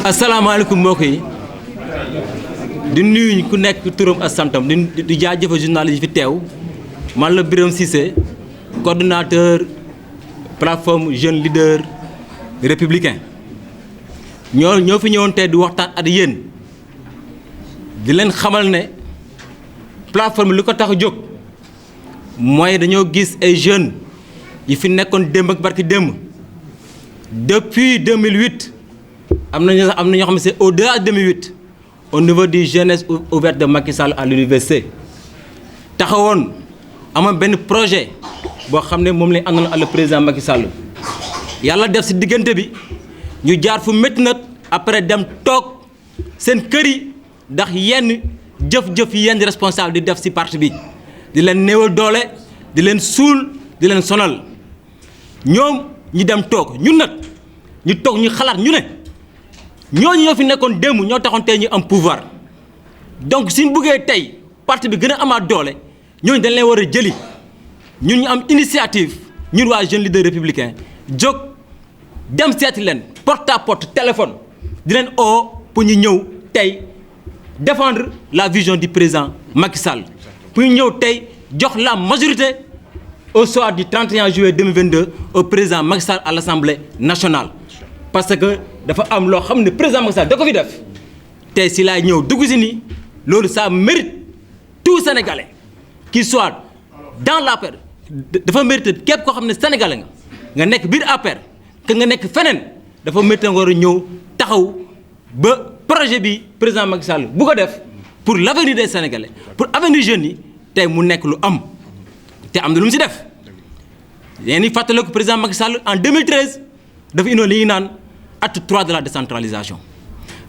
asalaamaaleykum mbokk yi di nuyu ku nekk turam ak santam di jaajëfal journaliste yi fi teew man la Birame Cissé coordonnateur plateforme jeune leader républicain ñoo fi ñëwoon tey di waxtaan ak yéen di leen xamal ne plateforme li ko tax a jóg mooy dañoo gis ay jeunes yi fi nekkoon démb ak barki démb depuis 2008 am na ñoo xam ne c'est au-delà de 2008 au niveau du jeunesse ouverte de Macky Sall à l'université taxawoon amoon benn projet boo xam ne moom lañ àndoon ak le président Macky Sall yàlla def ci diggante bi ñu jaar fu métti nag après dem toog seen kër yi ndax yenn jëf-jëf yi yenn responsable di def ci parti bi di leen néewal doole di leen suul di leen sonal ñoom ñu dem toog ñun nag ñu toog ñu xalaat ñu ne ñooñu ñoo fi nekkoon démb ñoo taxoon tey ñu am pouvoir donc suñ buggee tey parti bi gën a amaat doole ñooñu dañ leen war a jëli ñun ñu am initiative ñun waa jeune leader républicain jóg dem seeti leen porte à porte téléphone di leen oo pour ñu ñëw tey défendre la vision du président Macky Sall pour ñu ñëw tey jox la majorité au soir du 31 juillet 2022 au président Macky Sall à l'Assemblée nationale parce que dafa am loo xam ne président Macky Sall da ko fi def tey si laay ñëw dugg si nii loolu ça mérite tout Sénégalais qui soit dans l'APR dafa mérite képp koo xam ne Sénégalais nga nekk biir APR que nga nekk feneen dafa mérite nga war a ñëw taxaw ba projet bi président Macky Sall bu ko def pour l'avenir des Sénégalais pour avenir jeunes yi tey mu nekk lu am te am na lu mu si def yéen ñi fàttaliku président Macky Sall en 2013 dafa indoon li ñuy naan acte 3 de la décentralisation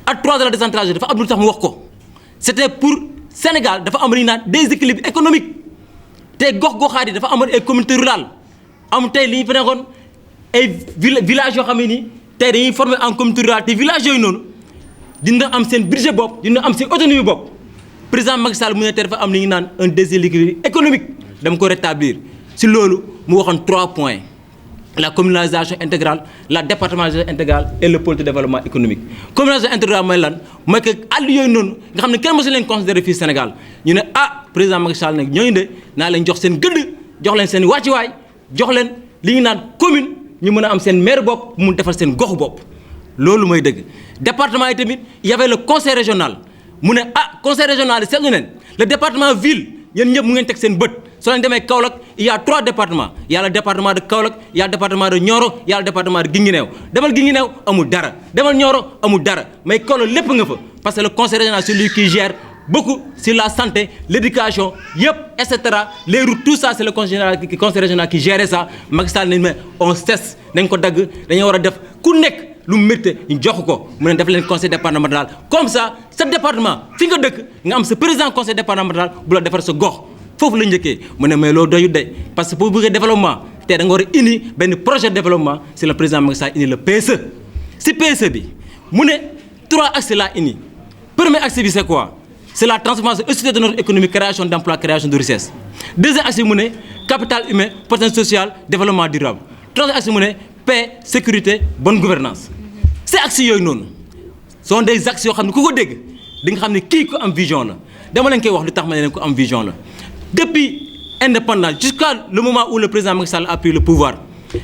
acte 3 de la décentralisation dafa am lu tax mu wax ko c'était pour Sénégal dafa am li ñuy naan déséquilibre économique te gox-goxaat yi dafa amoon ay communautés rurales am tey li ñu fa nekkoon ay villages yoo xam ne nii tey dañuy former en communauté rurale te villages yooyu noonu dina am seen budget bopp dina am seen autonomie bopp président Macky Sall mu ne te dafa am li ñuy naan un déséquilibre économique dama ko rétablir si loolu mu waxoon 3 points la communalisation intégrale la départementalisation intégrale et le pôle de développement économique communalisation intégrale mooy lan mooy que àll yooyu noonu nga xam ne kenn mësu leen considéré fii Sénégal ñu ne président Macky Sall nag ñooñu de naa leen jox seen gëdd jox leen seen wàccuwaay jox leen li ñu naan commune ñu mën a am seen maire bopp mu defar seen goxu bopp loolu mooy dëgg département yi tamit y avait le conseil régional mu ne conseil régional yi seetlu neen le département ville yéen ñëpp mu ngeen teg seen bët soo leen demee Kaolack il y a 3 départements il y a le département de Kaolack il y a le département de Nioro il y a le département de Guinguinéo demal Guinguinéo amul dara demal Nioro amul dara mais Kaolack lépp nga fa parce que le conseil régional c'est lui qui gère beaucoup sur la santé l'éducation yëpp et cetera les routes tout ça c'est le conseil régional qui gère ça Macky Sall nañ mais on cesse nañ ko dagg dañoo war a def ku nekk lu mérite ñu jox ko mu ne def leen conseil départemental comme ça sa département fi nga dëkk nga am sa président conseil départemental bu la defar sa gox foofu la njëkkee mu ne mais loolu doyut de parce que pour bëgg développement te da nga war a indi benn projet de développement c'est le président Macky Sall indi le PSE si PSE bi mu ne 3 axes la indi premier axe bi c'est quoi c'est la transformation société de notre économie création d'emplois création de richesse deuxième axe bi mu ne capital humain potentiel social développement durable troisième axe bi mu ne paix sécurité bonne gouvernance ces axes yooyu noonu sont des axes yoo xam ne ku ko dégg di nga xam ne kii ko am vision la dama leen koy wax lu tax ma ne leen ko am vision la depuis indépendance jusqu'à le moment où le président Macky Sall a pris le pouvoir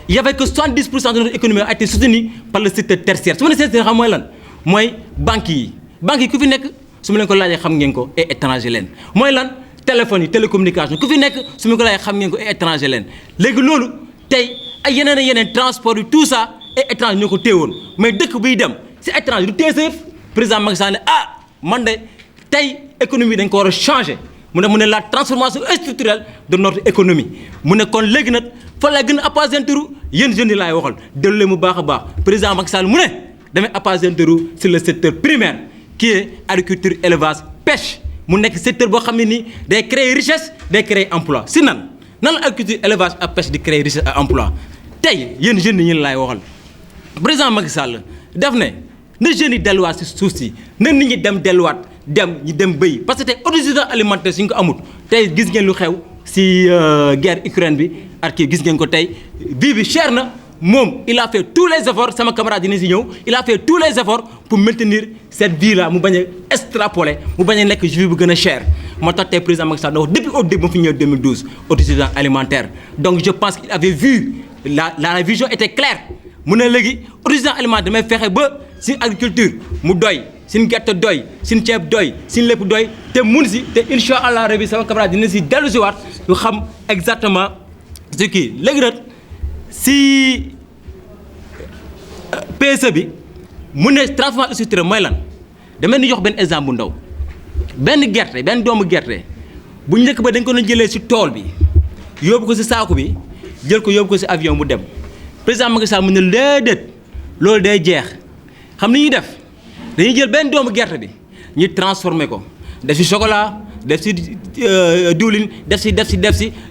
il y avait que 70% de notre économie a été soutenue par le secteur tertiaire su ma nee secteur xam mooy lan mooy banques yi ku fi nekk su ma leen ko laajee xam ngeen ko et étranger leen mooy lan téléphone yi télécommunication ku fi nekk su ma ko laajee xam ngeen ko et étranger leen léegi loolu tey ay yeneen transport yi tout ça et étranger ñoo ko téewoon mais dëkk buy dem si étranger du téye sa yëf président Macky Sall ne man de tey économie dañ ko war a changer mu ne la transformation structurelle de notre économie mu ne kon léegi nag fa lay gën a appesantiru yéen jeunes yi laay waxal dellu leen mu baax a baax président Macky Sall mu ne damay appesantiru sur le secteur primaire qui est agriculture élevage pêche mu nekk secteur boo xam ne nii day créer richesse day créer emploi si nan la agriculture élevage ak pêche di créer richesse ak emploi tey yéen jeunes yi ñu laay waxal président Macky Sall def ne na jeunes yi delluwaat si suuf si na nit ñi delluwaat ñu dem béy parce que tey autosuffisance alimentaire suñ ko amut tey gis ngeen lu xew si guerre Ukraine bi ak kii gis ngeen ko tey vie bi cher na il a fait tous les efforts sama camarade dina si ñëw il a fait tous les efforts pour maintenir cette vie là mu bañ a extrapoler mu bañ a nekk vie bu gën a cher moo tax tey président Macky Sall depuis au début ba fi ñëw 2012 autosuffisance alimentaire donc je pense qu'il avait vu la vision était claire mu ne léegi autosuffisance alimentaire damay fexe ba suñu agriculture mu doy suñu gerte doy suñu ceeb doy suñu lépp doy te mun si te incha allah rabi sama camarade dina si dellu si waat ñu xam exactement ce qui léegi nag si PSE bi mu ne transformation structurelle mooy lan dama leen di jox benn exemple bu ndaw benn doomu gerte bu njëkk ba dañ ko doon jëlee si tool bi yóbbu ko si saako bi jël ko yóbbu ko si avion mu dem président Macky Sall mu ne déedéet loolu day jeex xam ni ñuy def dañuy jël benn doomu gerte bi ñu transformer ko def si chocolat def si diwlin def si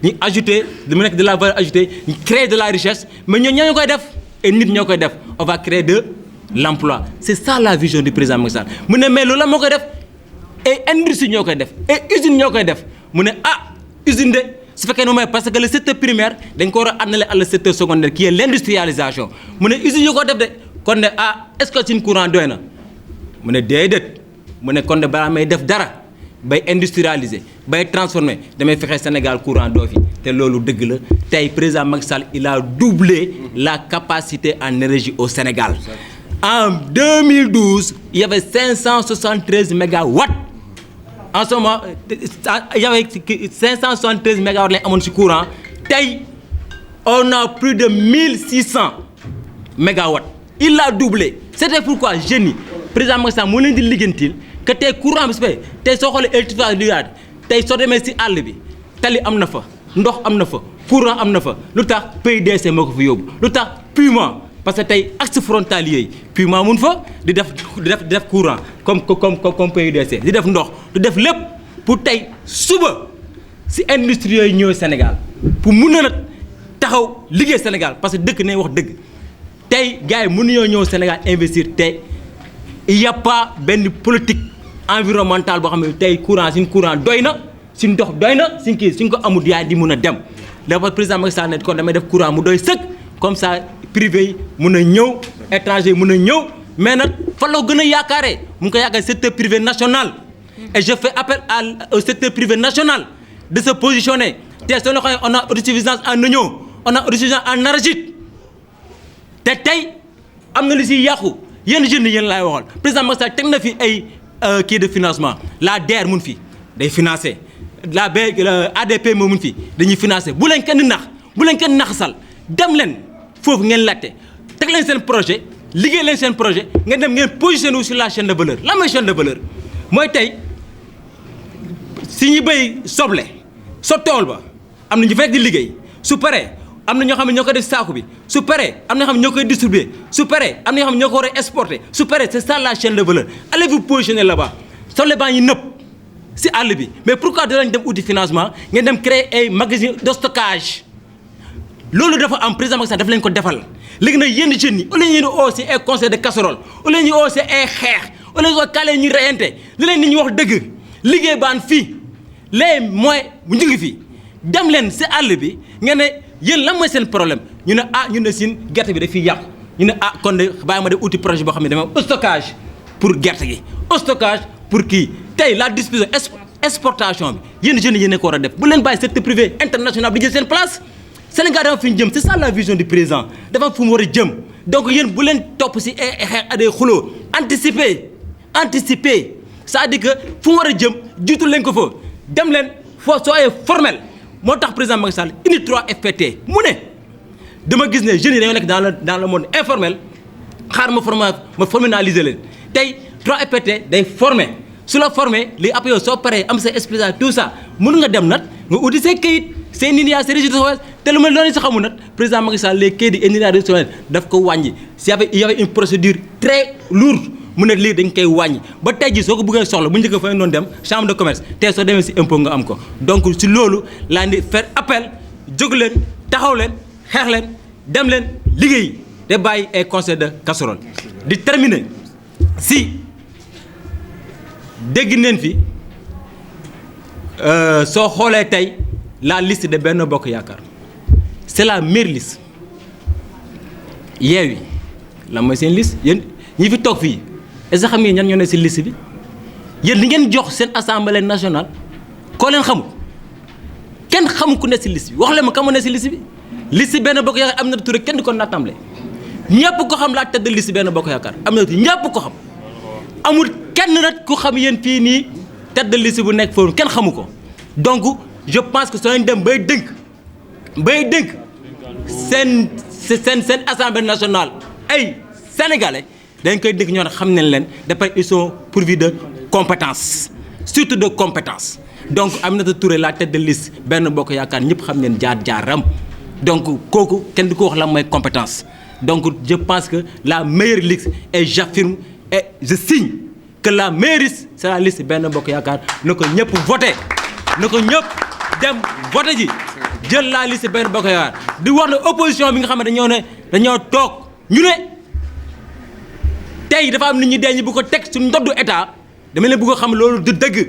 ñu ajouter lu mu nekk de la valeur ajoutée ñu créer de la richesse mais ñoo koy def et nit ñoo koy def on va créer de l'emploi c'est ça la vision du président Macky Sall mu ne mais loolu la moo koy def et industrie ñoo koy def et usine ñoo koy def mu ne usine de su fekkee ne mooy parce que le secteur primaire dañ ko war a annuler à le secteur secondaire qui est l'industrialisation mu ne usine ñu ko def de kon ne est-ce que suñu courant doy na mu ne déedéet mu ne kon ne balaa may def dara bay industrialiser bay transformer damay fexe Sénégal courant doo fi te loolu dëgg la tey président Macky Sall il a doublé la capacité en énergie au Sénégal en 2012 il y avait 573 mégawatts en ce moment il y avait 573 mégawatts lañ amoon ci courant tey on a plus de 1600 mégawatts il l'a doublé c'était pourquoi jeunes yi président Macky Sall moo leen di liggantil que tey courant bi su fekkee tey soo xoolee électricité bi tey soo demee si àll bi tali am na fa ndox am na fa courant am na fa lu tax PUDC moo ko fa yóbbu lu tax Puma parce que tey axe frontalier yi Puma mun fa di def courant comme PUDC di def ndox di def lépp pour tey suba si industrie yooyu ñëw Sénégal pour mun na nag taxaw liggéey Sénégal parce que dëkk ne wax dëgg tey gars yi mënuñoo ñëw Sénégal investir tey il y a pas benn politique environnementale boo xam ne tey suñ courant doy na suñ ndox doy na suñ ko amul yaay di mun a dem dafa président Macky Sall ne kon damay def courant mu doy sëkk comme ça privé yi mun a ñëw étranger yi mun a ñëw mais nag fa la gën a yaakaaree mu ngi ko yaakaar secteur privé national et je fais appel au secteur privé national de se positionner te soo la on a autosuffisance en oignon on a autosuffisance en arachide te tey am na lu si yàqu yéen jeunes yi yéen laay waxal président Macky Sall teg na fi ay kii de financement la DER mun fi day financer la ADP moo mun fi dañuy financer bu leen kenn naxasal dem leen foofu ngeen laajte teg leen seen projet liggéey leen seen projet ngeen dem ngeen positionné wu sur la chaîne de valeur la mooy chaîne de valeur mooy tey si ñu béy soble sa tool ba am na ñu fekk di liggéey su paree am na ñoo xam ne ñoo koy def saako bi su paree am na ñoo xam ne ñoo koy distribuer su paree am na ñoo xam ne ñoo ko war a exporter su paree c'est ça la chaîne de valeur allez vous positionner là-bas soble baa ngi nëpp si àll bi mais pourquoi danañ dem uti financement ngeen dem créer ay magasin de stockage loolu dafa am président Macky Sall dafa leen ko defal léegi nag yenn jeunes yi au lieu ñu oo si ay concert de casserole au lieu ñu oo si ay xeex au lieu ñu kalee ñu reyante li leen nit ñi wax dëgg liggéey baan fii les moyens bu ñu ngi fii dem leen si àll bi ngeen ne yéen lan mooy seen problème ñu ne ñu ne siin gerte bi daf fiy yàqu ñu ne kon de bàyyi ma def outil projet boo xam ne dama stockage pour gerte gi stockage pour kii tey la distribution exportation bi yéen jeunes yi yéen ko war a def bu leen bàyyi secteur privé international bi jël seen place Sénégal dafa fi ñu jëm c'est ça la vision du président dafa fu mu war a jëm donc yéen bu leen topp si xeex a des xuloo anticiper c'est-à-dire que fu mu war a jëm jiitu leen ko fa dem leen soyez formel moo tax président Macky Sall indi 3FPT mu ne dama gis ne jeunes yi dañoo nekk dans le monde informel xaar ma formaliser leen tey 3FPT day former su la former léegi après yow soo paree am sa expérience tout ça mun nga dem nag nga uti say kayit say nit yaa say registre te lu mel noonu sa xamul nag président Macky Sall les kayit yi registre daf ko wàññi il y avait une procédure très lourde mu ne lii dañ koy wàññi ba tey jii soo ko bëggee soxla bu njëkk fa doon dem chambre de commerce tey soo demee si impôt nga am ko donc si loolu laa di faire appel jóg leen taxaw leen xeex leen dem leen liggéey te bàyyi ay concert de casserole di terminer si dégg neen fi soo xoolee tey la liste de Benno Bokk Yaakaar c'est la meilleure liste Yewwi lan mooy seen liste yéen ñi fi toog fii est-ce que xam ngeen ñan ñoo ne si liste bi yéen li ngeen jox seen assemblée nationale koo leen xamul kenn xamu ku ne si liste bi wax leen ma ka mu ne si liste bi liste Benno Bokk Yaakaar Aminata Touré kenn di ko nattamle ñëpp ko xam laa tête de liste Benno Bokk Yaakaar Aminata Touré ñëpp ko xam amul kenn nag ku xam yéen fii nii tête de liste bu nekk foofu kenn xamu ko donc je pense que soo leen dem bay dënk seen assemblée nationale ay sénégalais dañ koy dënk ñoo xam nañ leen d'après ils sont pourvus de compétences surtout de compétences donc Aminata Touré la tête de liste Benno Bokk Yaakaar ñëpp xam neen jaar-jaaram donc kooku kenn du ko wax la mooy compétence donc je pense que la meilleure liste et j'affirme et je signe que la meilleure liste c'est la liste Benno Bokk Yaakaar na ko ñëpp voté na ko ñëpp dem voté ji jël la liste Benno Bokk Yaakaar di wax ne opposition bi nga xam ne dañoo toog ñu ne tey dafa am nit ñi dee ñi bu ko teg suñu ndoddu état dama leen bëgg a xam loolu du dëgg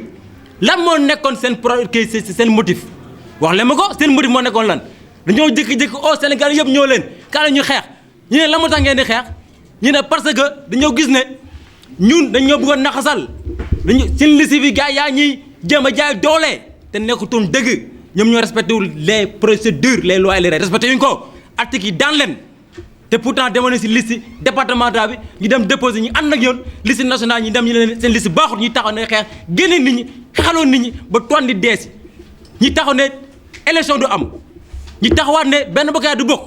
lan moo nekkoon seen motif wax leen ma ko seen motif moo nekkoon lan dañoo jékki-jékki au Sénégal yëpp ñoo leen kaa la ñu xeex ñu ne lan moo tax ngeen di xeex ñu ne parce que dañoo gis ne ñun dañoo bëgg a naxasal dañu seen liste bi gars yaa ñuy jéem a jaay doole te nekkutoon dëgg ñoom ñoo respecté wul les procédures les lois et les règles respecté wuñ ko articles yi daan leen te pourtant demoon na si liste départementale bi ñu dem déposé ñu ànd ak yoon liste nationale ñu dem ñu ne seen liste baaxut ñu taxaw ne xeex génne nit ñi xeexaloon nit ñi ba toon di deesi ñi taxaw ne élection du am ñi taxawaat ne Benno Bokk Yaakaar du bokk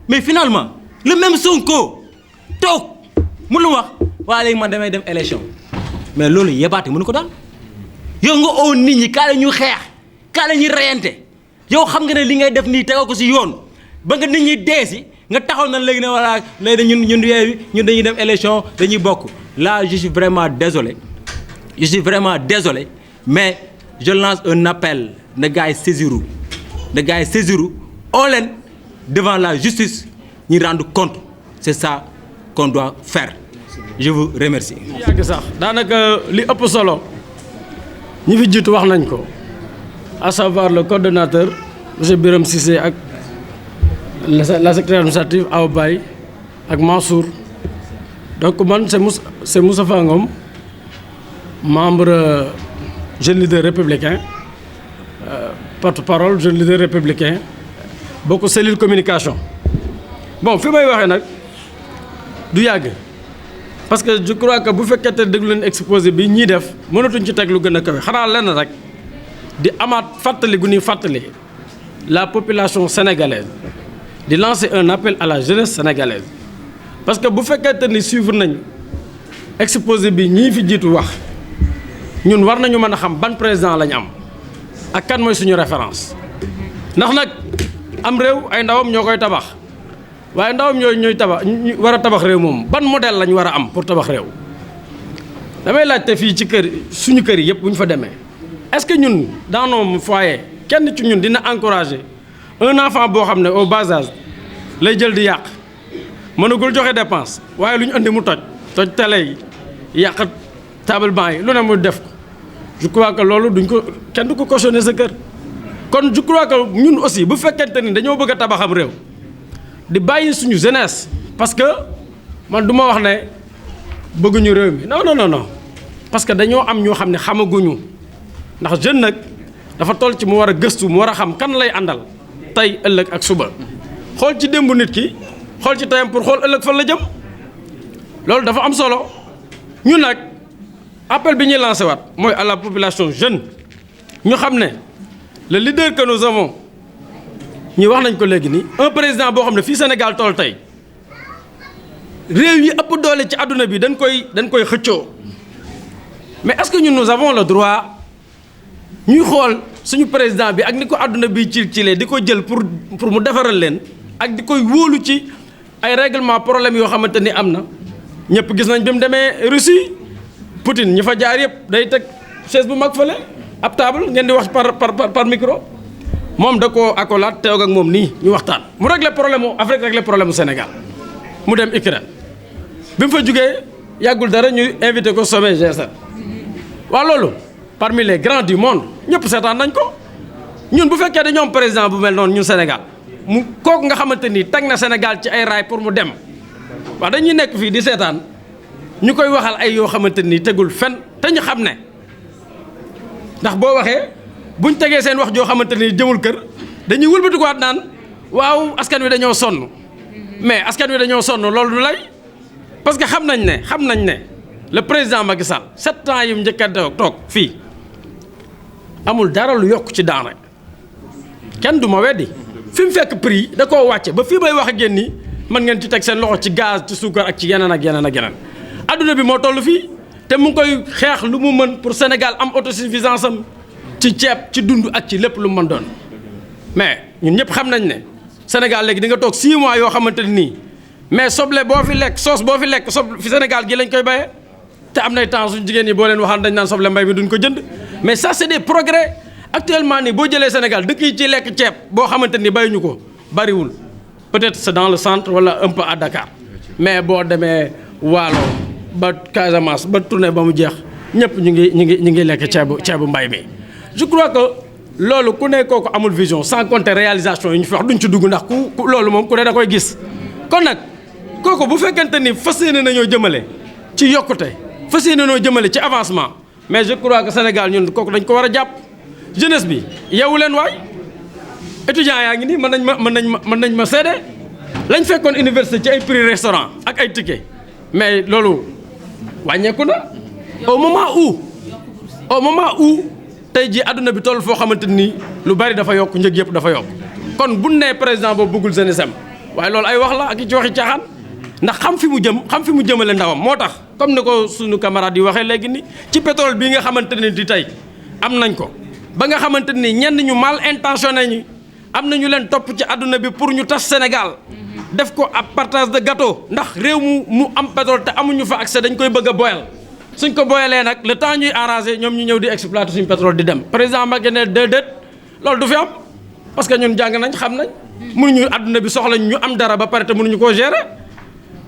mais finalement le même Sonko toog mu lu wax waaye léegi man damay dem élection mais loolu yebaate mënu ko daal yow nga oo nit ñi kaa la ñu xeex kaa la ñuy reyante yow xam nga ne li ngay def nii tegoo ko si yoon ba nga nit ñi deesi nga taxaw na léegi ne voilà léegi ñun Yewwi ñun dañuy dem élection dañuy bokk là je suis vraiment désolé mais je lance un appel na gars yi saisiru oo leen devant la justice ñu rendre compte c'est ça qu'on doit faire je vous remercie. yàgg sax daanaka li ëpp solo ñi fi jiitu wax nañ ko à savoir le coordonnateur monsieur Birame Cissé ak la secrétaire administrative Awa Baye ak Mansour donc man c'est Moustapha Ngom membre jeune leader républicain porte-parole jeune leader républicain bokk cellule communication bon fi may waxee nag du yàgg parce que je crois que bu fekkente ne déglu leen exposé bi ñii def mënatuñ ci teg lu gën a kawe xanaa lenn rek di amaat fàttali gu ñuy fàttali la population sénégalaise di lancer un appel à la jeunesse sénégalaise parce que bu fekkente ni suivre nañ exposé bi ñii fi jiitu wax ñun war nañu mën a xam ban président lañu am ak kan mooy suñu référence ndax nag am réew ay ndawam ñoo koy tabax waaye ndawam yooyu ñooy tabax ñu war a tabax réew moom ban modèle lañu war a am pour tabax réew damay laajte fii ci kër suñu kër yi yëpp bu ñu fa demee est-ce que ñun dans nos foyers kenn ci ñun dina encourager un enfant boo xam ne au bas âge lay jël di yàq mënagul joxe dépense waaye lu ñu andi mu toj télé yi yàq table banc yi lu ne mu def ko je crois que loolu kenn du ko cautionner sa kër kon je crois que ñun aussi bu fekkente ni dañoo bëgg a tabaxam réew di bàyyi suñu jeunesse parce que man du ma wax ne bëgguñu réew mi non parce que dañoo am ñoo xam ne xamaguñu ndax jeune nag dafa toll ci mu war a gëstu mu war a xam kan lay àndal tey ëllëg ak suba xool ci démb nit ki xool ci tayam pour xool ëllëg fan la jëm loolu dafa am solo ñun nag appel bi ñuy lancé waat mooy à la population jeune ñu xam ne le leader que nous avons ñi wax nañ ko léegi nii un président boo xam ne fii Sénégal tool tey réew yi ëpp doole ci àdduna bi dañ koy xëccoo mais est-ce que ñun nous avons le droit ñuy xool suñu président bi ak ni ko àdduna bi ci di ko jël pour mu defaral leen ak di koy wóolu ci ay règlement problème yoo xamante ni am na ñëpp gis nañ bi mu demee Russie Poutine ñi fa jaar yëpp day teg chaise bu mag fële ab table ngeen di wax par micro moom da koo accolade teew ak moom nii ñu waxtaan mu réglé problème mu Afrique réglé problème mu Sénégal mu dem Ukraine bi mu fa jugee yàggul dara ñu invité ko sommet G7 waaw loolu parmi les grands du monde ñëpp seetaan nañ ko ñun bu fekkee dañoo am président bu mel noonu ñun Sénégal mu kooku nga xamante ni teg na Sénégal ci ay raay pour mu dem wax dañuy nekk fii di seetaan ñu koy waxal ay yoo xamante ni tegul fen te ñu xam ne ndax boo waxee buñ tegee seen wax joo xamante ni jëmul kër dañuy wëlbatikuwaat naan waaw askan wi dañoo sonn mais askan wi dañoo sonn loolu du lay parce que xam nañ ne le président Macky Sall 7 ans yi mu njëkk a toog fii amul dara lu yokk ci denrée kenn du ma weddi fi mu fekk prix da koo wàcce ba fii may wax ak yéen nii mën ngeen ci teg seen loxo ci gaz ci suukar ak ci yeneen ak yeneen ak yeneen adduna bi moo toll fii te mu ngi koy xeex lu mu mën pour Sénégal am autosuffisance am ci ceeb ci dund ak ci lépp lu mu mën doon mais ñun ñëpp xam nañ ne Sénégal léegi di nga toog 6 mois yoo xamante nii mais soble boo fi lekk sauce boo fi lekk soble fi Sénégal gi lañ koy bayee te am nay temps suñu jigéen ñi boo leen waxaan dañ naan soble mbay mi duñ ko jënd mais ça c'est des progrès actuellement nii boo jëlee Sénégal dëkk yi ci lekk ceeb boo xamante ni bayuñu ko bariwul peut-être c'est dans le centre wala un peu à Dakar mais boo demee Waalo ba Casamance ba tourné ba mu jeex ñëpp ñu ngi lekk ceebu mbay mi. je crois que loolu ku ne kooku amul vision sans compter réalisation yi ñu fi wax duñ ci dugg ndax ku loolu moom ku ne da koy gis kon nag kooku bu fekkente ni fas yéene nañoo jëmale ci yokkute fas yéene nañoo jëmale ci avancement mais je crois que Sénégal ñun kooku dañ ko war a jàpp jeunesse bi yeewu leen waay. étudiants yaa ngi nii mën nañ ma seede lañ fekkoon université ci ay prix restaurant ak ay ticket mais loolu wàññeeku na au moment où tey jii àdduna bi toll foo xamante ni lu bari dafa yokk njëg yëpp dafa yokk kon bu nee président boobu bëggul jeunesse am waaye loolu ay wax la ak ci waxi caaxaan ndax xam fi mu jëmale ndawam moo tax comme ni ko suñu camarade yi waxee léegi ni ci pétrole bii nga xamante ne di tey am nañ ko ba nga xamante ni ñenn ñu mal intentionné ñi am na ñu leen topp ci àdduna bi pour ñu tas Sénégal def ko ab partage de gâteau ndax réew mu am pétrole te amuñu fa accès dañ koy bëgg a boyal suñ ko boyalee nag le temps ñuy arrangé ñoom ñu ñëw di exploiter suñu pétrole di dem président Macky ne déedéet loolu du fi am parce que ñun jàng nañ xam nañ mënuñu àdduna bi soxla ñu am dara ba pare te mënuñu koo gérer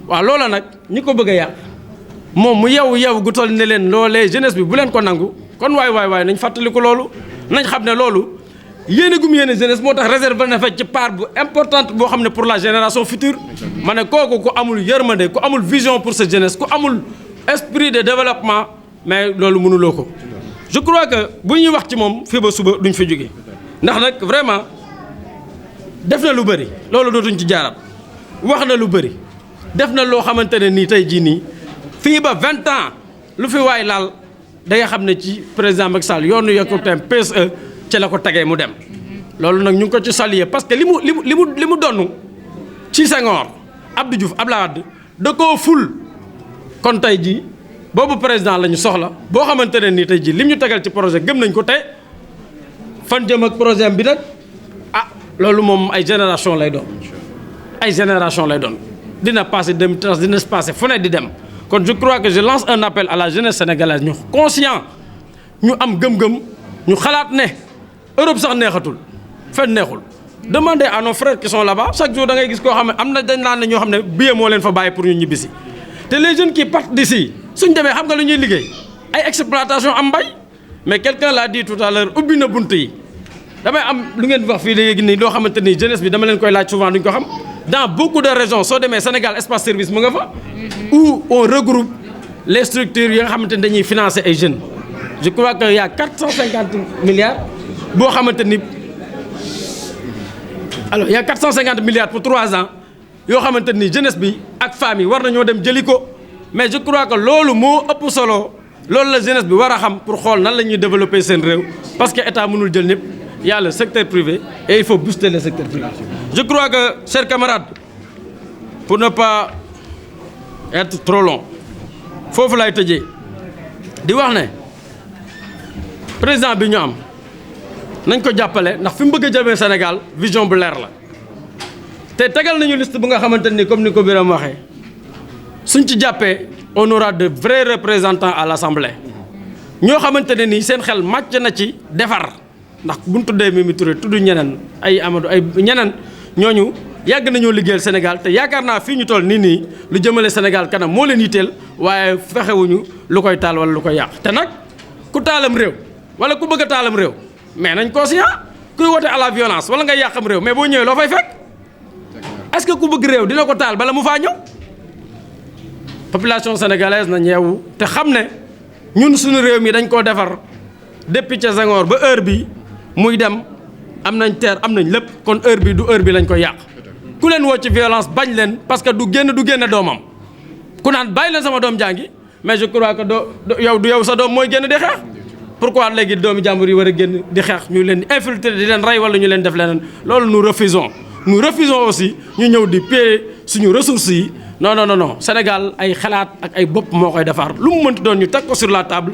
waaw loola nag ñi ko bëgg a yàq moom mu yew gu toll ne leen loolee jeunesse bi bu leen ko nangu kon waay nañ fàttali ko loolu nañ xam ne loolu yéene gum yéene jeunesse moo tax réserve na fa ci part bu importante boo xam ne pour la génération future ma ne kooku ku amul yërmande ku amul vision pour sa jeunesse ku amul esprit de développement mais loolu mënuloo ko. je crois que bu ñuy wax ci moom fii ba suba duñ fi jóge ndax nag vraiment def na lu bëri loolu dootuñ ci jaaraat wax na lu bëri def na loo xamante ne nii tey jii nii fii ba 20 ans lu fi waay laal da nga xam ne ci président Macky Sall yoonu yokkuteem PSE ci la ko tegee mu dem loolu nag ñu ngi ko ci saluer parce que li mu donnu ci Senghor Abdou Diouf Abdoulaye Wade da koo ful kon tey jii boobu président la ñu soxla boo xamante ne nii tey jii lim ñu tegal ci projet gëm nañ ko tey fan jëm ak projet bi nag loolu moom ay génération lay doon dina passé dem dina passé fu ne di dem kon je crois que je lance un appel à la jeunesse sénégalaise ñu conscient ñu am gëm-gëm ñu xalaat ne Europe sax neexatul fenn neexul demandez à nos frères qui sont là-bas chaque jour da ngay gis koo xam ne am na dañ naan ne ñoo xam ne billet moo leen fa bàyyi pour ñu ñibbisi te les jeunes qui partent d'ici suñ demee xam nga lu ñuy liggéey ay exploitation am mbay mais quelqu'un l'a dit tout à l'heure ubbi na bunt yi damay am lu ngeen wax fii léegi nii loo xamante ni jeunesse bi dama leen koy laaj souvent duñ ko xam dans beaucoup de régions soo demee Sénégal espace service mu nga fa où on regroupe les structures yi nga xamante ni dañuy financer ay jeunes je crois que y a 450 milliards boo xamante ni alors y a 450 milliards pour 3 ans yoo xamante ni jeunesse bi ak femmes yi war nañoo dem jëli ko mais je crois que loolu moo ëpp solo loolu la jeunesse bi war a xam pour xool nan la ñuy développer seen réew parce que état mënul jël ñëpp y a le secteur privé et il faut booster le secteur privé. je crois que chers camarades pour ne pas être trop long foofu lay tëjee di wax ne président bi ñu am nañ ko jàppale ndax fi mu bëgg a jëmee Sénégal vision bu leer la te tegal nañu liste bu nga xamante ni comme ni ko Birame waxee suñ ci jàppee on aura de vrais représentants à l'Assemblée ñoo xamante ne nii seen xel màcc na ci defar ndax bu ñu tuddee Mimi Touré tudd ñeneen ay Amadou ay ñeneen ñooñu yàgg nañoo liggéeyal Sénégal te yaakaar naa fii ñu toll nii lu jëmale Sénégal kanam moo leen yitteel waaye fexewuñu lu koy taal wala lu koy yàq te nag ku taalam réew wala ku bëgg a taalam réew mais nañ conscient kuy wote à la violence wala ngay yàqam réew mais boo ñëwee loo fay fekk est-ce que ku bëgg réew dina ko taal bala mu faa ñëw population sénégalaise na ñeewu te xam ne ñun suñu réew mi dañ koo defar depuis ca Senghor ba heure bi muy dem am nañ terre am nañ lépp kon heure bi du heure bi lañ koy yàq ku leen woo ci violence bañ leen parce que du génne doomam ku naan bàyyi leen sama doom jàngi mais je crois que yow sa doom mooy génn di xeex pourquoi léegi doomi jàmbur yi war a génn di xeex ñu leen di infiltrer di leen rey wala ñu leen def leneen loolu nous refusons aussi ñu ñëw di payer suñu ressources yi non Sénégal ay xalaat ak ay bopp moo koy defar lu mu mënti doon ñu teg ko sur la table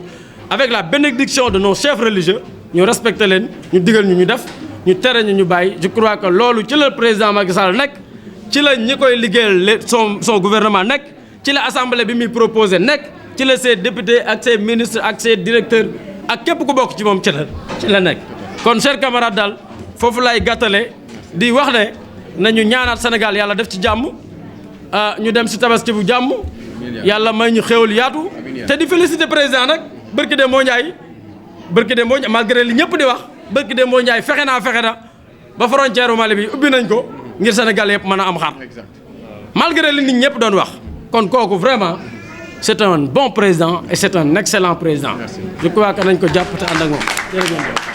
avec la bénédiction de nos chefs religieux ñu respecté leen ñu digal ñu def ñu tere ñu bàyyi je crois que loolu ci la président Macky Sall nekk ci la ñi koy liggéeyal son gouvernement nekk ci la assemblée bi muy proposé nekk ci la ses députés ak ses ministres ak ses directeurs ak képp ku bokk ci moom ci la nekk kon chers camarades daal foofu lay gàttale di wax ne nañu ñaanaat Sénégal yàlla def ci jàmm ñu dem si tabaski bu jàmm yàlla may ñu xéwal yaatu te di féliciter président nag barki de moo Ndiaye malgré li ñëpp di wax barki de moo Ndiaye fexe na ba frontière Mali bi ubbi nañ ko ngir Sénégal yëpp mën a am xar malgré li nit ñëpp doon wax kon kooku vraiment c'est un bon président et c'est un excellent président je crois que nañ ko jàpp te ànd ak moom jërëjëf